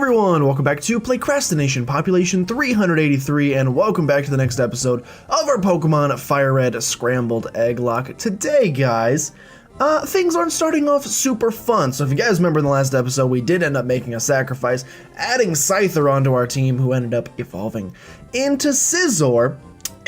everyone, welcome back to PlaycrastiNation, population 383, and welcome back to the next episode of our Pokemon Fire Red Scrambled Egglocke. Today, guys, things aren't starting off super fun. So if you guys remember in the last episode, we did end up making a sacrifice, adding Scyther onto our team, who ended up evolving into Scizor.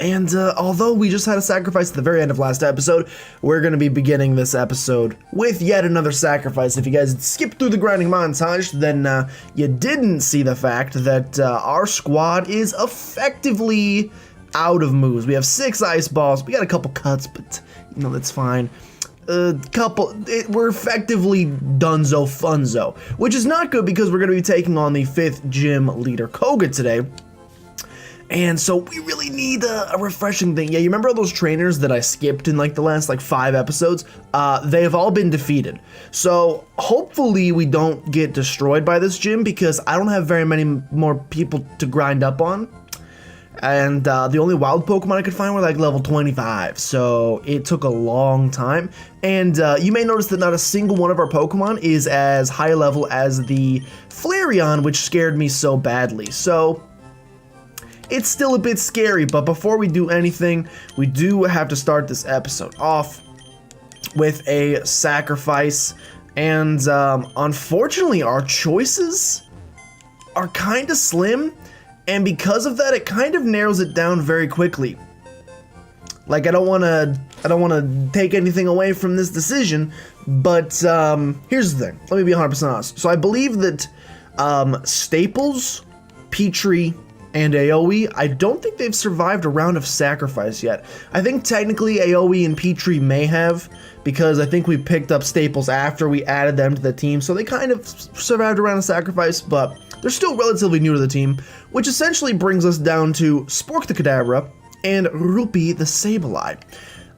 And although we just had a sacrifice at the very end of last episode, we're going to be beginning this episode with yet another sacrifice. If you guys skipped through the grinding montage, then you didn't see the fact that our squad is effectively out of moves. We have 6 ice balls. We got a couple cuts, but you know, that's fine. We're effectively dunzo funzo, which is not good because we're going to be taking on the 5th gym leader Koga today. And so we really need a refreshing thing. Yeah, you remember all those trainers that I skipped in like the last 5 episodes? They have all been defeated. So hopefully we don't get destroyed by this gym because I don't have very many more people to grind up on. And the only wild Pokemon I could find were like level 25. So it took a long time. And you may notice that not a single one of our Pokemon is as high level as the Flareon, which scared me so badly. So it's still a bit scary, but before we do anything, we do have to start this episode off with a sacrifice, and unfortunately our choices are kind of slim, and because of that it kind of narrows it down very quickly. Like I don't want to take anything away from this decision, but here's the thing. Let me be 100% honest. So I believe that Staples, Petrie, and AoE, I don't think they've survived a round of sacrifice yet. I think technically AoE and Petrie may have, because I think we picked up Staples after we added them to the team, so they kind of survived a round of sacrifice, but they're still relatively new to the team, which essentially brings us down to Spork the Kadabra and Rupee the Sableye.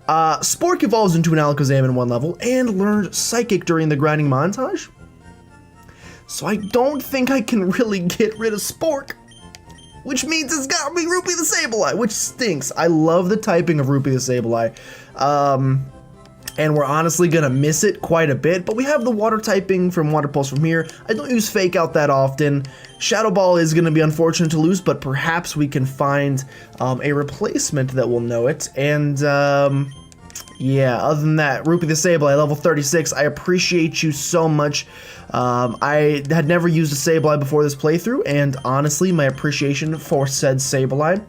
Spork evolves into an Alakazam in 1 level and learned Psychic during the grinding montage, so I don't think I can really get rid of Spork, which means it's gotta be Rupee the Sableye, which stinks. I love the typing of Rupee the Sableye, and we're honestly gonna miss it quite a bit, but we have the water typing from Water Pulse from here. I don't use Fake Out that often. Shadow Ball is gonna be unfortunate to lose, but perhaps we can find a replacement that will know it, and yeah, other than that, Rupee the Sableye, level 36, I appreciate you so much. I had never used a Sableye before this playthrough, and honestly, my appreciation for said Sableye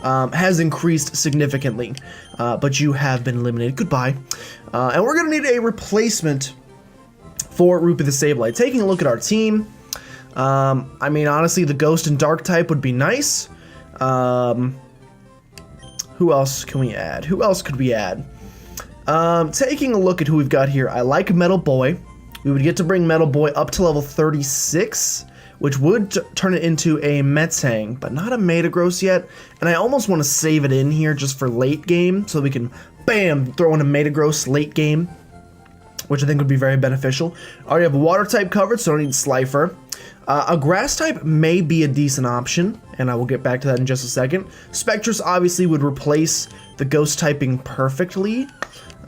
has increased significantly, but you have been eliminated. Goodbye. And we're going to need a replacement for Rupee the Sableye. Taking a look at our team, I mean, honestly, the Ghost and Dark type would be nice. Who else can we add? Who else could we add? Taking a look at who we've got here, I like Metal Boy. We would get to bring Metal Boy up to level 36, which would turn it into a Metang, but not a Metagross yet. And I almost want to save it in here just for late game, so we can, bam, throw in a Metagross late game, which I think would be very beneficial. I already have a Water type covered, so I don't need Slifer. A Grass type may be a decent option, and I will get back to that in just a second. Spectrus obviously would replace the Ghost typing perfectly,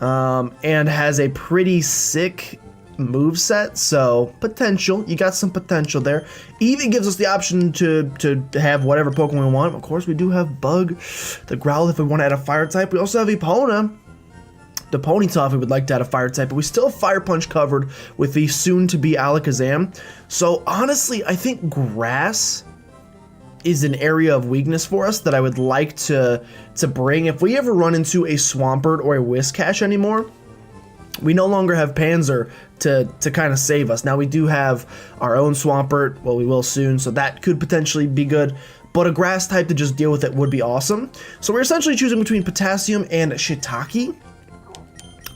and has a pretty sick moveset, so potential. You got some potential there. Even gives us the option to have whatever Pokemon we want. Of course, we do have Bug, the Growl if we want to add a Fire type. We also have Epona, the Ponyta if we would like to add a Fire type, but we still have Fire Punch covered with the soon-to-be Alakazam. So honestly, I think Grass is an area of weakness for us that I would like to bring. If we ever run into a Swampert or a Whiscash anymore, we no longer have Panzer to kind of save us. Now we do have our own Swampert, well, we will soon, so that could potentially be good, but a Grass type to just deal with it would be awesome. So we're essentially choosing between Potassium and Shiitake.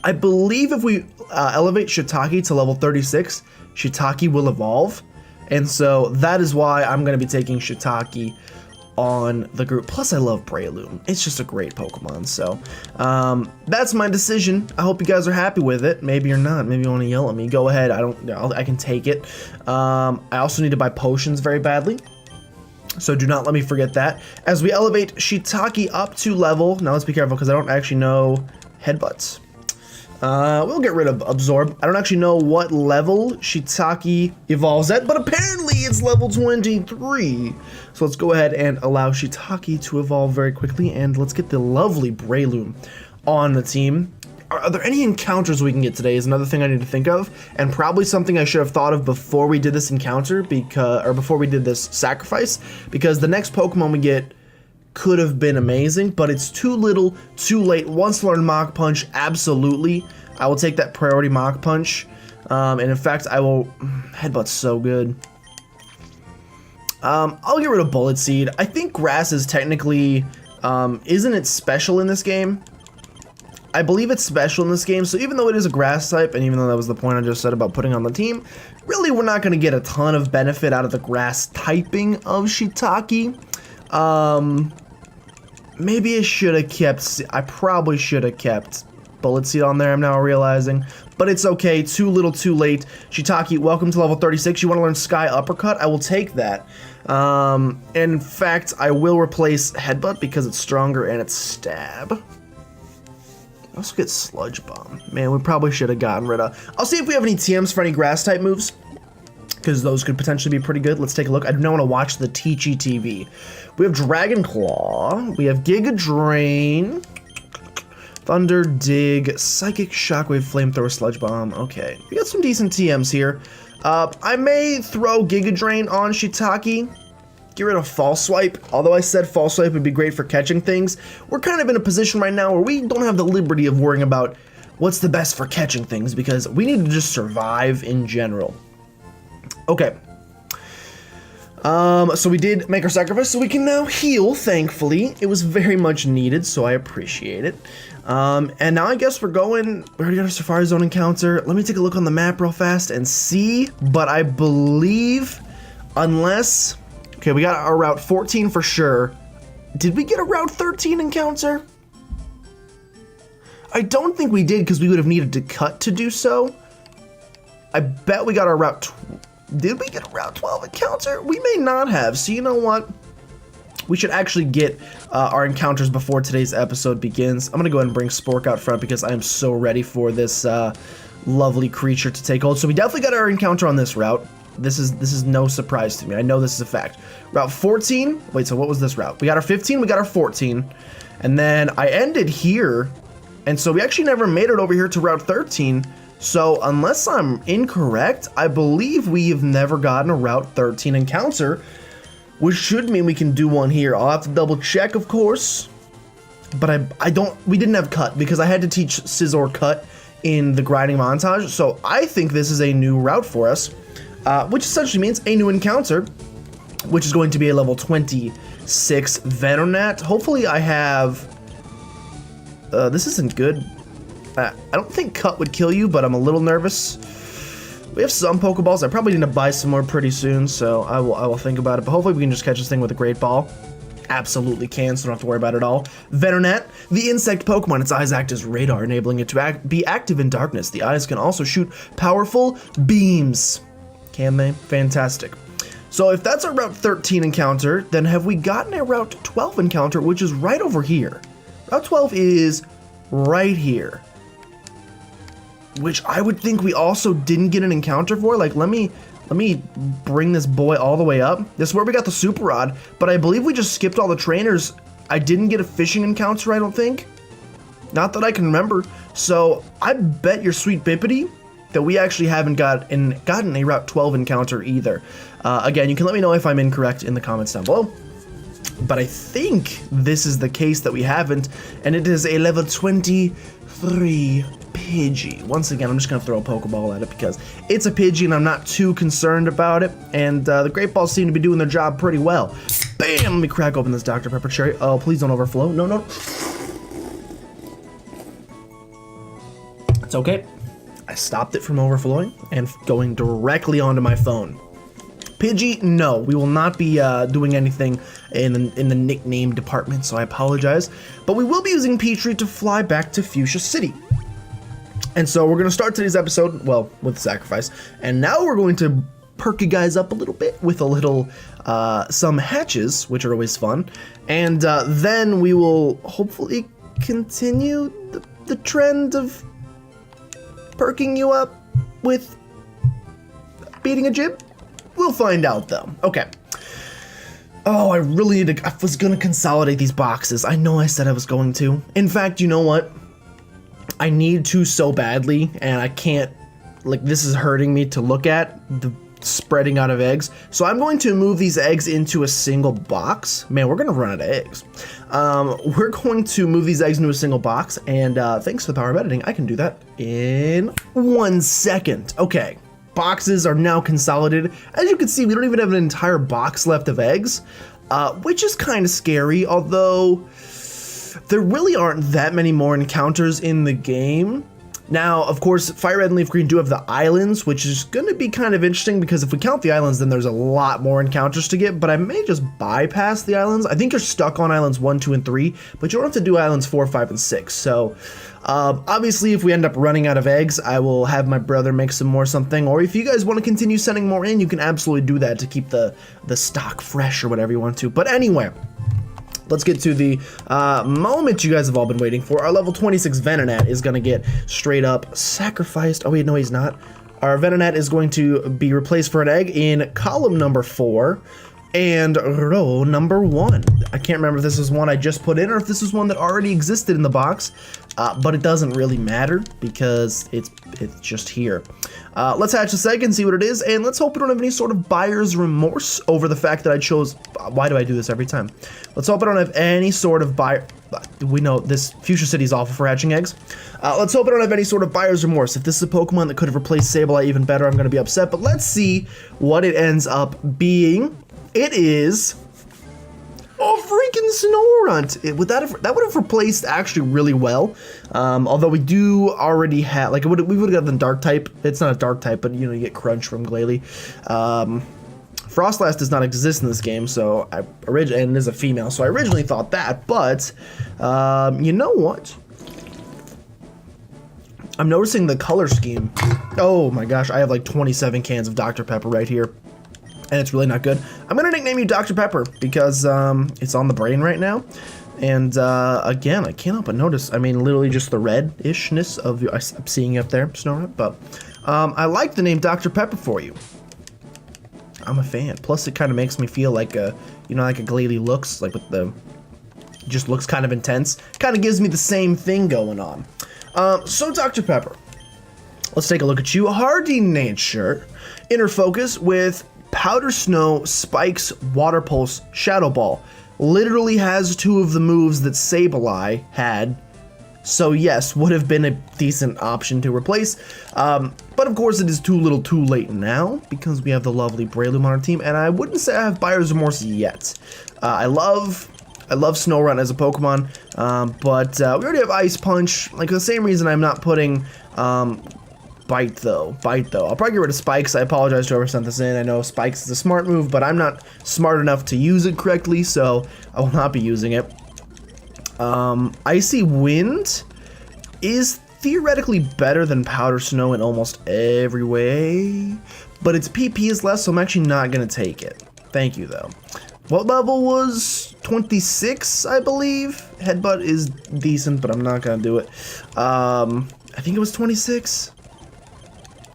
I believe if we elevate Shiitake to level 36, Shiitake will evolve, and so that is why I'm going to be taking Shiitake on the group. Plus I love Breloom. It's just a great Pokemon, so that's my decision. I hope you guys are happy with it. Maybe you're not. Maybe you want to yell at me. Go ahead. I can take it. I also need to buy potions very badly, so do not let me forget that. As we elevate Shiitake up to level, now let's be careful because I don't actually know Headbutts. We'll get rid of Absorb. I don't actually know what level Shiitake evolves at, but apparently it's level 23. So let's go ahead and allow Shiitake to evolve very quickly, and let's get the lovely Breloom on the team. Are there any encounters we can get today is another thing I need to think of, and probably something I should have thought of before we did this encounter, before we did this sacrifice, because the next Pokemon we get could have been amazing, but it's too little, too late. Once to learn Mach Punch, absolutely. I will take that priority Mach Punch, and in fact, I will... Headbutt's so good. I'll get rid of Bullet Seed. I think Grass is technically... isn't it special in this game? I believe it's special in this game, so even though it is a grass type, and even though that was the point I just said about putting on the team, really we're not going to get a ton of benefit out of the grass typing of Shiitake. Maybe I probably should have kept Bullet Seed on there, I'm now realizing. But it's okay, too little, too late. Shiitake, welcome to level 36. You want to learn Sky Uppercut? I will take that. In fact, I will replace Headbutt because it's stronger and it's Stab. I also get Sludge Bomb. Man, we probably should have gotten rid of... I'll see if we have any TMs for any grass-type moves, because those could potentially be pretty good. Let's take a look. I don't want to watch the Teachy TV. We have Dragon Claw. We have Giga Drain. Thunder Dig. Psychic Shockwave, Flamethrower, Sludge Bomb. Okay, we got some decent TMs here. I may throw Giga Drain on Shiitake. Get rid of False Swipe. Although I said False Swipe would be great for catching things, we're kind of in a position right now where we don't have the liberty of worrying about what's the best for catching things, because we need to just survive in general. Okay. So we did make our sacrifice, so we can now heal, thankfully. It was very much needed, so I appreciate it. And now I guess we already got our Safari Zone encounter. Let me take a look on the map real fast and see, but I believe, unless... Okay, we got our Route 14 for sure. Did we get a Route 13 encounter? I don't think we did, because we would have needed to cut to do so. I bet we got our Route... Did we get a Route 12 encounter? We may not have, so you know what? We should actually get our encounters before today's episode begins. I'm going to go ahead and bring Spork out front because I am so ready for this lovely creature to take hold. So we definitely got our encounter on this route. This is no surprise to me. I know this is a fact. Route 14. Wait, so what was this route? We got our 15, we got our 14. And then I ended here. And so we actually never made it over here to Route 13. So unless I'm incorrect, I believe we have never gotten a Route 13 encounter, which should mean we can do one here. I'll have to double check, of course. But we didn't have Cut because I had to teach Scizor Cut in the grinding montage. So I think this is a new route for us. Which essentially means a new encounter, which is going to be a level 26 Venonat. Hopefully I have... this isn't good. I don't think Cut would kill you, but I'm a little nervous. We have some Pokeballs. I probably need to buy some more pretty soon, so I will think about it. But hopefully we can just catch this thing with a Great Ball. Absolutely can, so don't have to worry about it at all. Venonat, the insect Pokemon. Its eyes act as radar, enabling it to be active in darkness. The eyes can also shoot powerful beams. Can they? Fantastic. So if that's our Route 13 encounter, then have we gotten a Route 12 encounter, which is right over here? Route 12 is right here. Which I would think we also didn't get an encounter for. Like, let me bring this boy all the way up. This is where we got the Super Rod, but I believe we just skipped all the trainers. I didn't get a fishing encounter, I don't think. Not that I can remember. So I bet your sweet Bippity that we actually haven't gotten a Route 12 encounter either. Again, you can let me know if I'm incorrect in the comments down below. But I think this is the case that we haven't, and it is a level 23 Pidgey. Once again, I'm just going to throw a Pokeball at it because it's a Pidgey and I'm not too concerned about it, and the Great Balls seem to be doing their job pretty well. Bam! Let me crack open this Dr. Pepper Cherry. Oh, please don't overflow. No, no. It's okay. I stopped it from overflowing and going directly onto my phone. Pidgey, no, we will not be doing anything in the nickname department, so I apologize. But we will be using Petrie to fly back to Fuchsia City. And so we're going to start today's episode, well, with Sacrifice. And now we're going to perk you guys up a little bit with a little, some hatches, which are always fun. And then we will hopefully continue the trend of perking you up with beating a gym? We'll find out though. Okay. Oh, I really need to, I was gonna consolidate these boxes. I know I said I was going to. In fact, you know what? I need to so badly, and I can't, like, this is hurting me to look at, the spreading out of eggs. So I'm going to move these eggs into a single box. Man, we're gonna run out of eggs. We're going to move these eggs into a single box, and thanks to the power of editing, I can do that in 1 second. Okay, boxes are now consolidated. As you can see, we don't even have an entire box left of eggs, which is kind of scary, although there really aren't that many more encounters in the game. Now, of course, Fire Red and Leaf Green do have the islands, which is going to be kind of interesting because if we count the islands, then there's a lot more encounters to get, but I may just bypass the islands. I think you're stuck on islands 1, 2, and 3, but you don't have to do islands 4, 5, and 6. So, obviously, if we end up running out of eggs, I will have my brother make some more something, or if you guys want to continue sending more in, you can absolutely do that to keep the stock fresh or whatever you want to. But anyway, let's get to the moment you guys have all been waiting for. Our level 26 Venonat is going to get straight up sacrificed. Oh wait, no he's not. Our Venonat is going to be replaced for an egg in column number 4 and row number 1. I can't remember if this is one I just put in or if this is one that already existed in the box, but it doesn't really matter because it's just here. Let's hatch this egg and see what it is, and let's hope we don't have any sort of buyer's remorse over the fact that I chose. Why do I do this every time? Let's hope I don't have any sort of buyer. We know this Fuchsia City is awful for hatching eggs. Let's hope I don't have any sort of buyer's remorse. If this is a Pokemon that could have replaced Sableye even better, I'm going to be upset, but let's see what it ends up being. It is a freaking Snorunt. That would have replaced actually really well. Although we do already have, like, we would have gotten the dark type. It's not a dark type, but you know, you get Crunch from Glalie. Frostlass does not exist in this game, so and is a female, so I originally thought that, but you know what? I'm noticing the color scheme. Oh my gosh, I have like 27 cans of Dr. Pepper right here. And it's really not good. I'm gonna nickname you Dr. Pepper because it's on the brain right now. And again, I can't help but notice, I mean, literally just the red-ishness of I'm seeing you up there, Snorunt, but I like the name Dr. Pepper for you. I'm a fan. Plus, it kind of makes me feel like a, you know, like a Glalie looks, like with the, just looks kind of intense. Kind of gives me the same thing going on. So Dr. Pepper, let's take a look at you. Hardy nature, inner focus with Powder Snow, Spikes, Water Pulse, Shadow Ball. Literally has 2 of the moves that Sableye had. So yes, would have been a decent option to replace. But of course it is too little too late now because we have the lovely Breloom on our team. And I wouldn't say I have buyer's remorse yet. I love Snorunt as a Pokemon. But we already have Ice Punch. Like the same reason I'm not putting Bite though. I'll probably get rid of Spikes. I apologize to whoever sent this in. I know Spikes is a smart move, but I'm not smart enough to use it correctly, so I will not be using it. Icy Wind is theoretically better than Powder Snow in almost every way, but its PP is less, so I'm actually not going to take it. Thank you, though. What level was 26, I believe? Headbutt is decent, but I'm not going to do it. I think it was 26.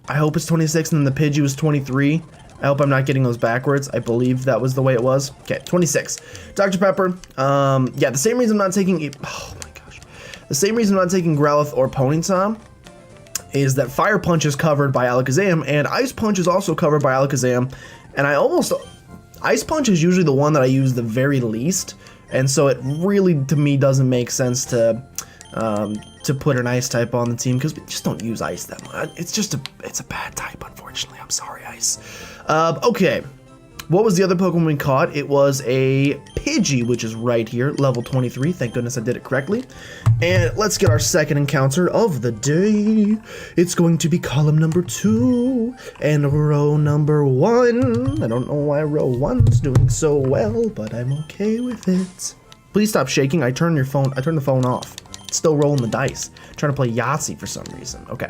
I hope it's 26, and then the Pidgey was 23. I hope I'm not getting those backwards. I believe that was the way it was. Okay, 26. Dr. Pepper. Yeah, the same reason I'm not taking... Oh my gosh. The same reason I'm not taking Growlithe or Ponyta is that Fire Punch is covered by Alakazam, and Ice Punch is also covered by Alakazam. And Ice Punch is usually the one that I use the very least, and so it really, to me, doesn't make sense to put an Ice type on the team because we just don't use Ice that much. It's a bad type, unfortunately. I'm sorry, Ice. Okay, what was the other Pokemon we caught? It was a Pidgey, which is right here, level 23. Thank goodness I did it correctly. And let's get our second encounter of the day. It's going to be column number 2 and row number 1. I don't know why row 1's doing so well, but I'm okay with it. Please stop shaking. I turned the phone off. It's still rolling the dice. I'm trying to play Yahtzee for some reason. Okay.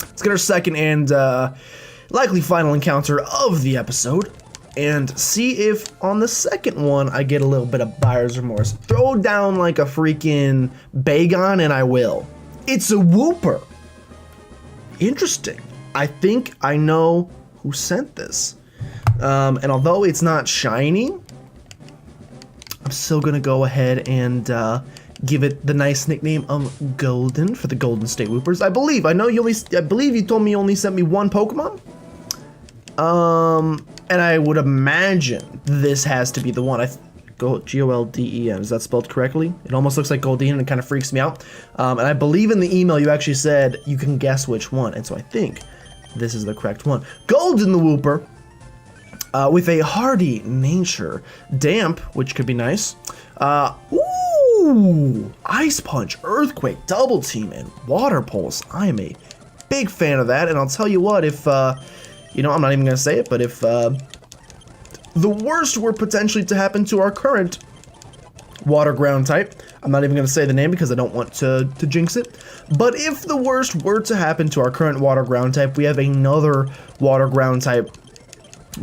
Let's get our second and likely final encounter of the episode and see if on the second one I get a little bit of buyer's remorse. Throw down like a freaking Bagon and I will. It's a Wooper. Interesting. I think I know who sent this. And although it's not shiny, I'm still gonna go ahead and give it the nice nickname of Golden for the Golden State Woopers. I believe you told me you only sent me one Pokemon. And I would imagine this has to be the one. Golden. Is that spelled correctly? It almost looks like Goldeen and it kind of freaks me out. And I believe in the email you actually said you can guess which one. And so I think this is the correct one. Golden the Wooper. With a hardy nature. Damp, which could be nice. Ooh! Ice Punch, Earthquake, Double Team, and Water Pulse. I am a big fan of that. And I'll tell you what, if, you know, I'm not even going to say it, but if the worst were potentially to happen to our current water ground type, I'm not even going to say the name because I don't want to jinx it, but if the worst were to happen to our current water ground type, we have another water ground type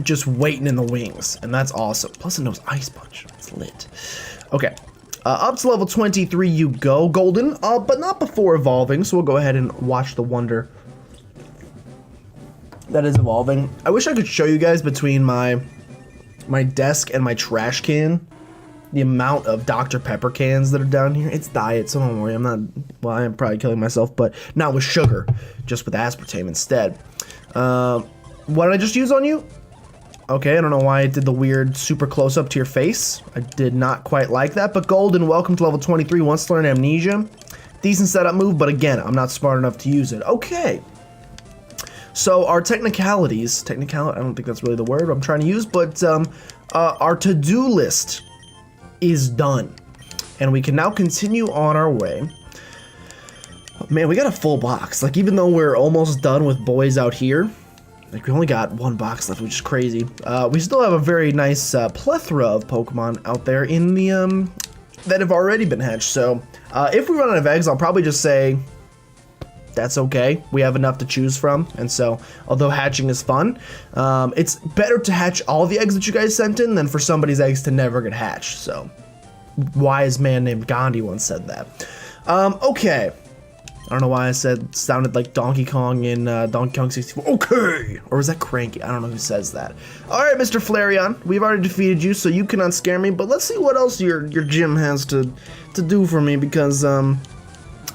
just waiting in the wings, and that's awesome. Plus it knows Ice Punch. It's lit. Okay. Up to level 23 you go, Golden, but not before evolving, so we'll go ahead and watch the wonder that is evolving. I wish I could show you guys between my desk and my trash can the amount of Dr. Pepper cans that are down here. It's diet, so don't worry. Well, I am probably killing myself, but not with sugar, just with aspartame instead. What did I just use on you? Okay, I don't know why I did the weird super close up to your face. I did not quite like that, but Golden, welcome to level 23, wants to learn Amnesia. Decent setup move, but again, I'm not smart enough to use it. Okay. So our technicalities, I don't think that's really the word I'm trying to use, but our to-do list is done. And we can now continue on our way. Man, we got a full box. Like, even though we're almost done with boys out here, like, we only got one box left, which is crazy. We still have a very nice plethora of Pokemon out there in the, that have already been hatched. So, if we run out of eggs, I'll probably just say, that's okay. We have enough to choose from, and so although hatching is fun, it's better to hatch all the eggs that you guys sent in than for somebody's eggs to never get hatched. So, wise man named Gandhi once said that. Okay. I don't know why I sounded like Donkey Kong in Donkey Kong 64. Okay! Or is that Cranky? I don't know who says that. Alright, Mr. Flareon, we've already defeated you, so you cannot scare me, but let's see what else your gym has to do for me, because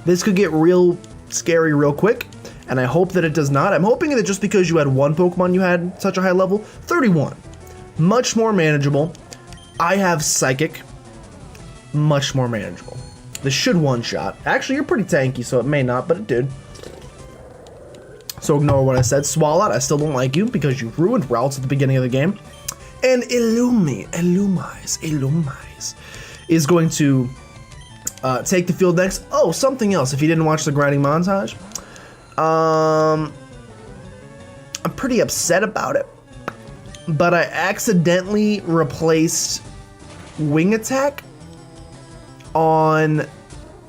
this could get real scary real quick, and I hope that it does not. I'm hoping that just because you had one Pokemon you had such a high level, 31. Much more manageable. I have Psychic. Much more manageable. This should one-shot. Actually, you're pretty tanky, so it may not, but it did. So ignore what I said. Swalot, I still don't like you because you ruined routes at the beginning of the game. And Illumise is going to take the field next. Oh, something else. If you didn't watch the grinding montage, I'm pretty upset about it. But I accidentally replaced Wing Attack on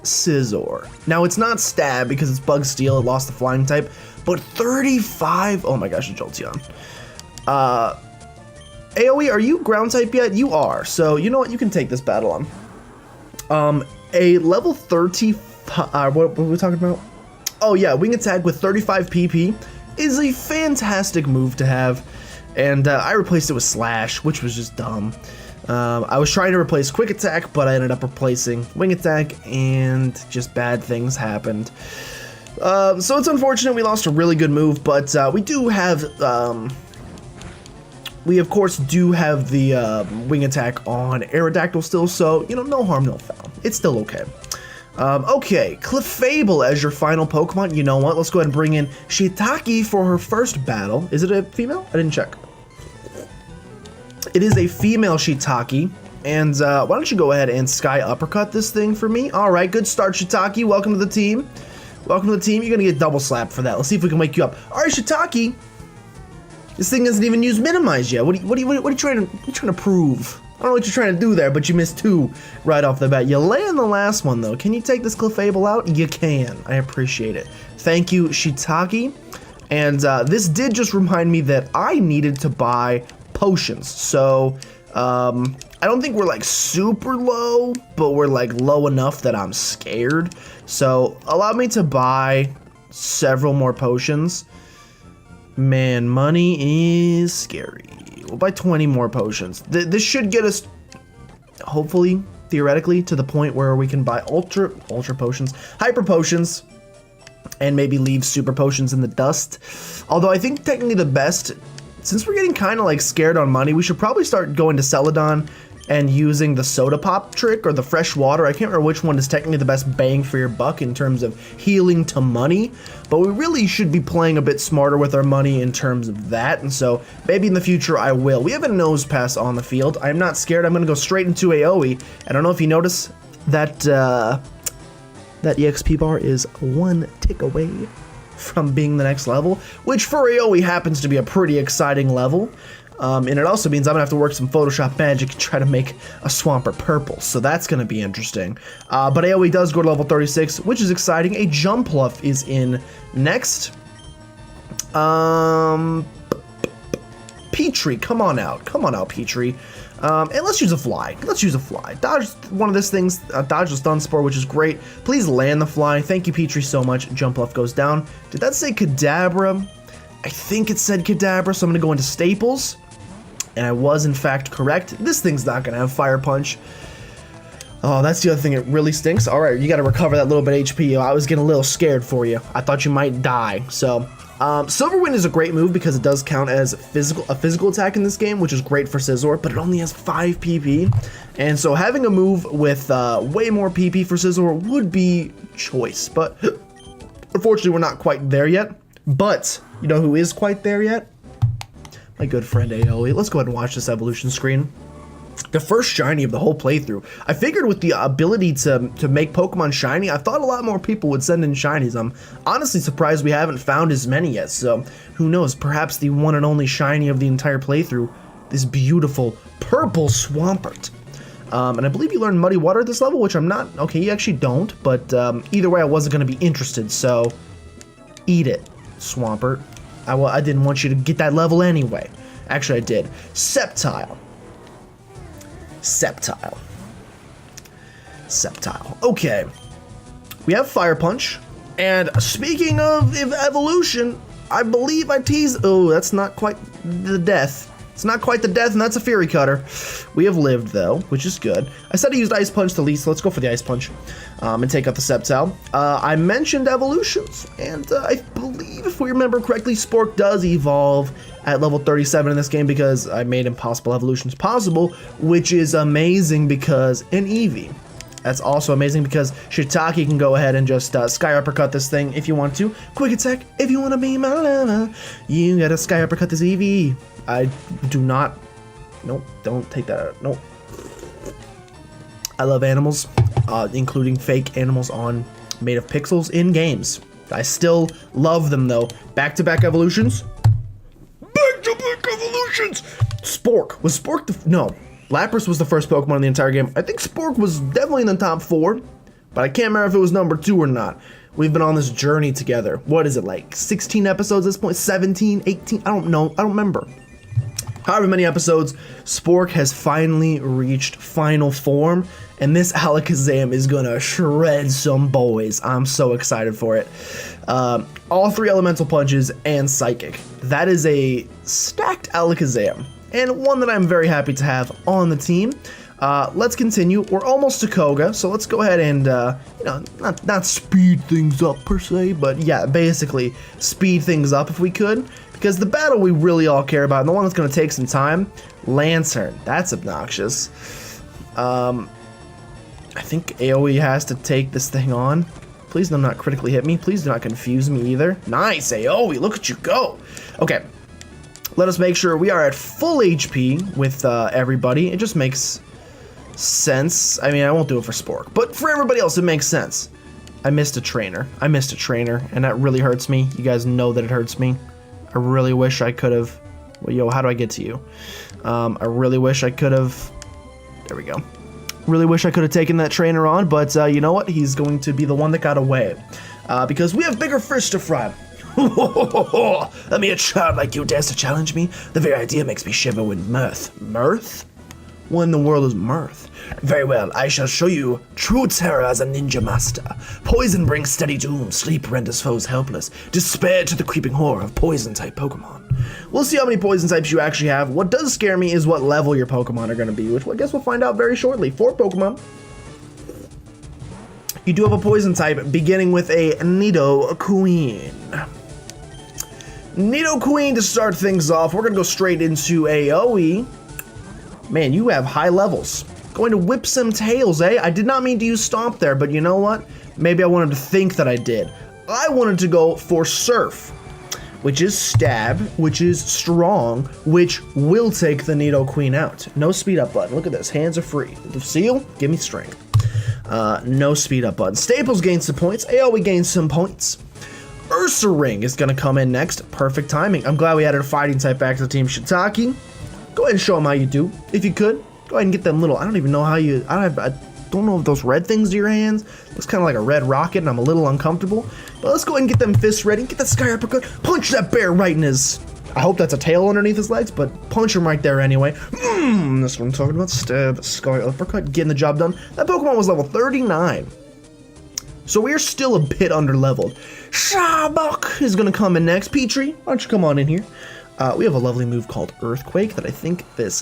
Scizor. Now it's not Stab because it's Bug Steel. It lost the Flying type. But 35. Oh my gosh, it's Jolteon. AoE, are you Ground type yet? You are. So you know what? You can take this battle on. A level 30, what were we talking about? Oh yeah, Wing Attack with 35 PP is a fantastic move to have, and I replaced it with Slash, which was just dumb. I was trying to replace Quick Attack, but I ended up replacing Wing Attack, and just bad things happened. So it's unfortunate we lost a really good move, but we do have, we of course do have the Wing Attack on Aerodactyl still, so, you know, no harm, no foul. It's still okay. Okay, Clefable as your final Pokemon. You know what? Let's go ahead and bring in Shiitake for her first battle. Is it a female? I didn't check. It is a female Shiitake. And why don't you go ahead and Sky Uppercut this thing for me? All right, good start, Shiitake. Welcome to the team. Welcome to the team. You're going to get double slapped for that. Let's see if we can wake you up. All right, Shiitake. This thing doesn't even use Minimize yet. What are you trying to prove? I don't know what you're trying to do there, but you missed two right off the bat. You land the last one, though. Can you take this Clefable out? You can. I appreciate it. Thank you, Shiitake. And this did just remind me that I needed to buy potions. So, I don't think we're, like, super low, but we're, like, low enough that I'm scared. So, allow me to buy several more potions. Man, money is scary. We'll buy 20 more potions. This should get us, hopefully, theoretically, to the point where we can buy ultra potions, hyper potions, and maybe leave super potions in the dust. Although I think technically the best, since we're getting kind of like scared on money, we should probably start going to Celadon and using the soda pop trick or the fresh water. I can't remember which one is technically the best bang for your buck in terms of healing to money, but we really should be playing a bit smarter with our money in terms of that, and so maybe in the future I will. We have a nose pass on the field. I'm not scared. I'm gonna go straight into AoE. I don't know if you notice that that EXP bar is 1 tick away from being the next level, which for AoE happens to be a pretty exciting level. And it also means I'm gonna have to work some Photoshop magic and try to make a Swampert purple, so that's gonna be interesting. But AoE does go to level 36, which is exciting. A Jumpluff is in next. Petrie, come on out, Petrie. And let's use a fly. Dodge one of these things, dodge the stun spore, which is great. Please land the fly. Thank you, Petrie, so much. Jumpluff goes down. Did that say Kadabra? I think it said Kadabra, so I'm gonna go into Staples. And I was in fact correct. This thing's not gonna have Fire Punch. Oh, that's the other thing, it really stinks. All right, you gotta recover that little bit of HP. I was getting a little scared for you. I thought you might die. So, Silver Wind is a great move because it does count as a physical attack in this game, which is great for Scizor, but it only has 5 PP. And so having a move with way more PP for Scizor would be choice, but unfortunately we're not quite there yet. But, you know who is quite there yet? My good friend AoE. Let's go ahead and watch this evolution screen. The first shiny of the whole playthrough. I figured with the ability to make Pokemon shiny, I thought a lot more people would send in shinies. I'm honestly surprised we haven't found as many yet, so who knows, perhaps the one and only shiny of the entire playthrough, this beautiful purple Swampert. And I believe you learn Muddy Water at this level, which I'm not, okay, you actually don't, but either way I wasn't going to be interested, so eat it, Swampert. I didn't want you to get that level anyway. Actually, I did. Sceptile. Okay. We have Fire Punch. And speaking of evolution, I believe I teased... Oh, that's not quite the death. It's not quite the death, and that's a Fury Cutter. We have lived, though, which is good. I said I used Ice Punch the least, so let's go for the Ice Punch and take out the Sceptile. I mentioned evolutions, and I believe, if we remember correctly, Spork does evolve at level 37 in this game because I made impossible evolutions possible, which is amazing because an Eevee. That's also amazing because Shiitake can go ahead and just Sky Uppercut this thing if you want to. Quick Attack, if you want to be my lover, you gotta Sky Uppercut this Eevee. I do not, nope, don't take that out, nope. I love animals, including fake animals made of pixels in games. I still love them though. Back-to-back evolutions. Spork, was Spork no. Lapras was the first Pokemon in the entire game. I think Spork was definitely in the top 4, but I can't remember if it was number 2 or not. We've been on this journey together. What is it, like 16 episodes at this point? 17, 18? I don't know. I don't remember. However many episodes, Spork has finally reached final form, and this Alakazam is gonna shred some boys. I'm so excited for it. All 3 Elemental Punches and Psychic. That is a stacked Alakazam, and one that I'm very happy to have on the team. Let's continue. We're almost to Koga, so let's go ahead and, you know, not speed things up per se, but yeah, basically speed things up if we could. Because the battle we really all care about, and the one that's going to take some time, Lantern. That's obnoxious. I think AoE has to take this thing on. Please do not critically hit me. Please do not confuse me either. Nice, AoE. Look at you go. Okay. Let us make sure we are at full HP with everybody. It just makes sense. I mean, I won't do it for Spork, but for everybody else, it makes sense. I missed a trainer, and that really hurts me. You guys know that it hurts me. I really wish I could have... Well, yo, how do I get to you? I really wish I could have... There we go. Really wish I could have taken that trainer on, but you know what? He's going to be the one that got away. Because we have bigger fish to fry. Let me, a child like you, dares to challenge me? The very idea makes me shiver with mirth. Mirth? when the world is mirth. Very well, I shall show you true terror as a ninja master. Poison brings steady doom, sleep renders foes helpless, despair to the creeping horror of poison-type Pokemon. We'll see how many poison types you actually have. What does scare me is what level your Pokemon are going to be, which I guess we'll find out very shortly. 4 Pokemon. You do have a poison type, beginning with a Nidoqueen. Nidoqueen to start things off. We're going to go straight into AoE. Man, you have high levels. Going to whip some tails, eh? I did not mean to use Stomp there, but you know what? Maybe I wanted to think that I did. I wanted to go for Surf, which is Stab, which is Strong, which will take the Nidoqueen out. No speed up button. Look at this. Hands are free. The Seal, give me strength. No speed up button. Staples gains some points. AoE gains some points. Ursaring is going to come in next. Perfect timing. I'm glad we added a fighting type back to the team Shiitake. Go ahead and show them how you do, if you could. Go ahead and get them little, I don't even know how you, I don't know if those red things are your hands. Looks kind of like a red rocket and I'm a little uncomfortable. But let's go ahead and get them fists ready. Get that Sky Uppercut. Punch that bear right in his, I hope that's a tail underneath his legs, but punch him right there anyway. That's what I'm talking about. Stab, Sky Uppercut, getting the job done. That Pokemon was level 39. So we're still a bit under leveled. Shabak is going to come in next. Petrie, why don't you come on in here? We have a lovely move called Earthquake that I think this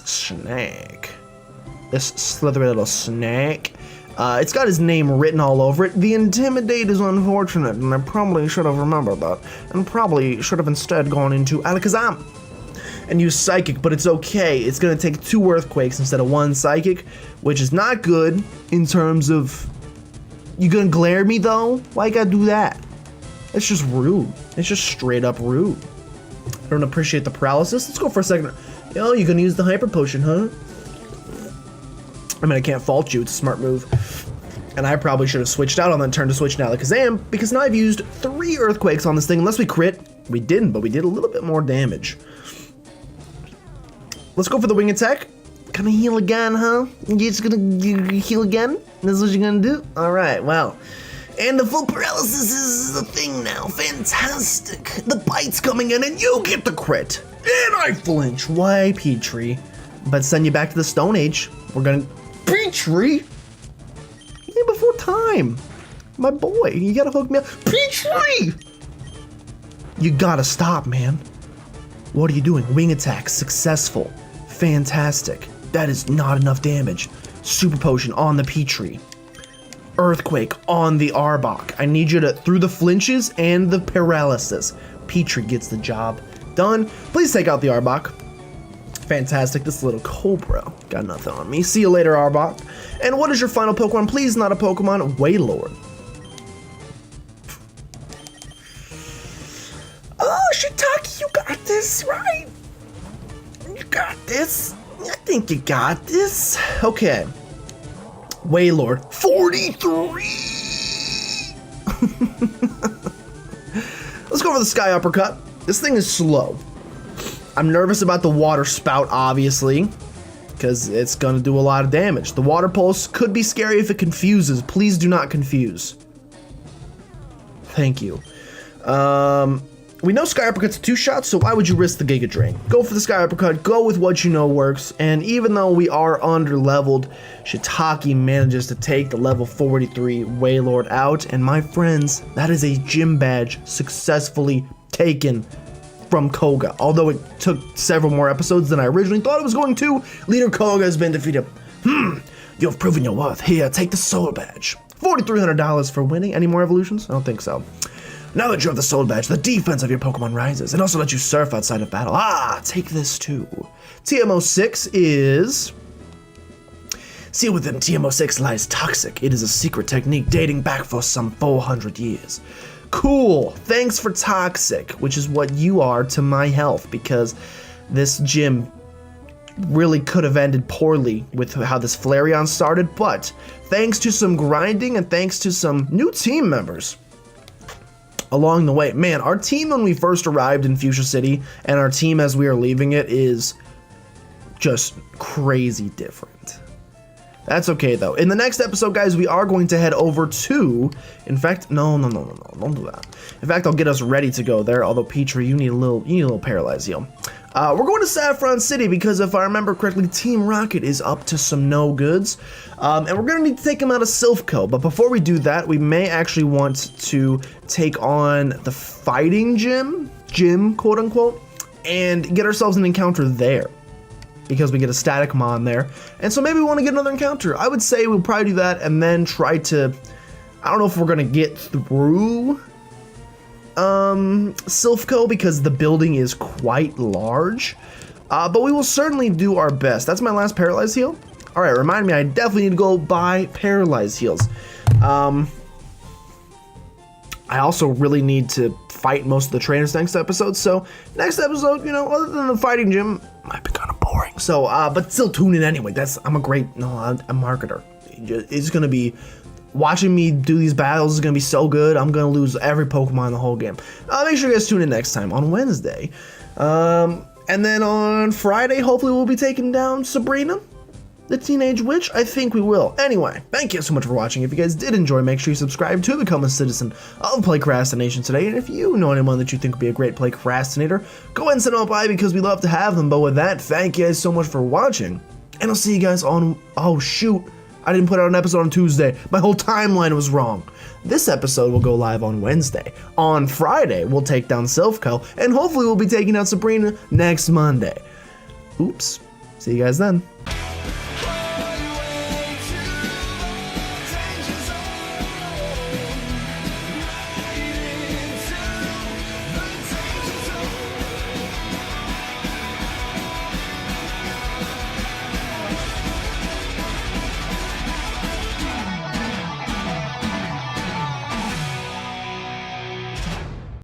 slithery little snake, it's got his name written all over it. The Intimidate is unfortunate, and I probably should have remembered that, and probably should have instead gone into Alakazam and used Psychic, but it's okay. It's going to take 2 Earthquakes instead of 1 Psychic, which is not good in terms of, you gonna glare me though? Why you gotta do that? It's just rude. It's just straight up rude. I don't appreciate the paralysis. Let's go for a second. Oh, you're gonna use the Hyper Potion, huh? I mean, I can't fault you. It's a smart move. And I probably should have switched out on that turn to switch now Alakazam, because now I've used 3 Earthquakes on this thing. Unless we crit. We didn't, but we did a little bit more damage. Let's go for the Wing Attack. Gonna heal again, huh? You're just gonna heal again? That's what you're gonna do? Alright, well. And the full paralysis is a thing now. Fantastic. The bite's coming in and you get the crit. And I flinch. Why, Petrie? But send you back to the Stone Age. We're gonna... Petrie? Yeah, before time. My boy, you gotta hook me up. Petrie! You gotta stop, man. What are you doing? Wing attack, successful. Fantastic. That is not enough damage. Super Potion on the Petrie. Earthquake on the Arbok. I need you to, through the flinches and the paralysis, Petrie gets the job done. Please take out the Arbok. Fantastic. This little Cobra got nothing on me. See you later, Arbok. And what is your final Pokemon? Please, not a Pokemon. Wailord. Oh, Shiitake, you got this, right? You got this. I think you got this. Okay. Wailord. 43! Let's go for the Sky Uppercut. This thing is slow. I'm nervous about the Water Spout, obviously, because it's going to do a lot of damage. The Water Pulse could be scary if it confuses. Please do not confuse. Thank you. We know Sky Uppercut's 2 shots, so why would you risk the Giga Drain? Go for the Sky Uppercut, go with what you know works, and even though we are under-leveled, Shiitake manages to take the level 43 Wailord out, and my friends, that is a gym badge successfully taken from Koga. Although it took several more episodes than I originally thought it was going to, Leader Koga has been defeated. You have proven your worth. Here, take the Soul Badge. $4,300 for winning. Any more evolutions? I don't think so. Now that you have the Soul Badge, the defense of your Pokemon rises. It also lets you surf outside of battle. Ah, take this too. TMO6 is... Sealed within TMO6 lies Toxic. It is a secret technique dating back for some 400 years. Cool. Thanks for Toxic, which is what you are to my health, because this gym really could have ended poorly with how this Flareon started, but thanks to some grinding and thanks to some new team members along the way. Man, our team when we first arrived in Fuchsia City and our team as we are leaving it is just crazy different. That's okay, though. In the next episode, guys, we are going to head over to... In fact, no, don't do that. In fact, I'll get us ready to go there, although, Petrie, you need a little paralyzed heal. We're going to Saffron City because, if I remember correctly, Team Rocket is up to some no goods. And we're going to need to take him out of Silphco. But before we do that, we may actually want to take on the fighting gym, quote-unquote, and get ourselves an encounter there, because we get a static mon there. And so maybe we want to get another encounter. I would say we'll probably do that and then try to... I don't know if we're going to get through Silphco because the building is quite large. But we will certainly do our best. That's my last paralyzed heal. Alright, remind me, I definitely need to go buy paralyzed heals. I also really need to fight most of the trainers next episode. So next episode, you know, other than the fighting gym, might be kind of boring. So, but still tune in anyway. I'm a marketer. It's gonna be, watching me do these battles is gonna be so good. I'm gonna lose every Pokemon in the whole game. Make sure you guys tune in next time on Wednesday. And then on Friday, hopefully we'll be taking down Sabrina, the Teenage Witch. I think we will. Anyway, thank you so much for watching. If you guys did enjoy, make sure you subscribe to become a citizen of PlaycrastiNation today. And if you know anyone that you think would be a great Playcrastinator, go ahead and send them up by because we love to have them. But with that, thank you guys so much for watching. And I'll see you guys on... Oh, shoot. I didn't put out an episode on Tuesday. My whole timeline was wrong. This episode will go live on Wednesday. On Friday, we'll take down Silphco. And hopefully we'll be taking out Sabrina next Monday. Oops. See you guys then.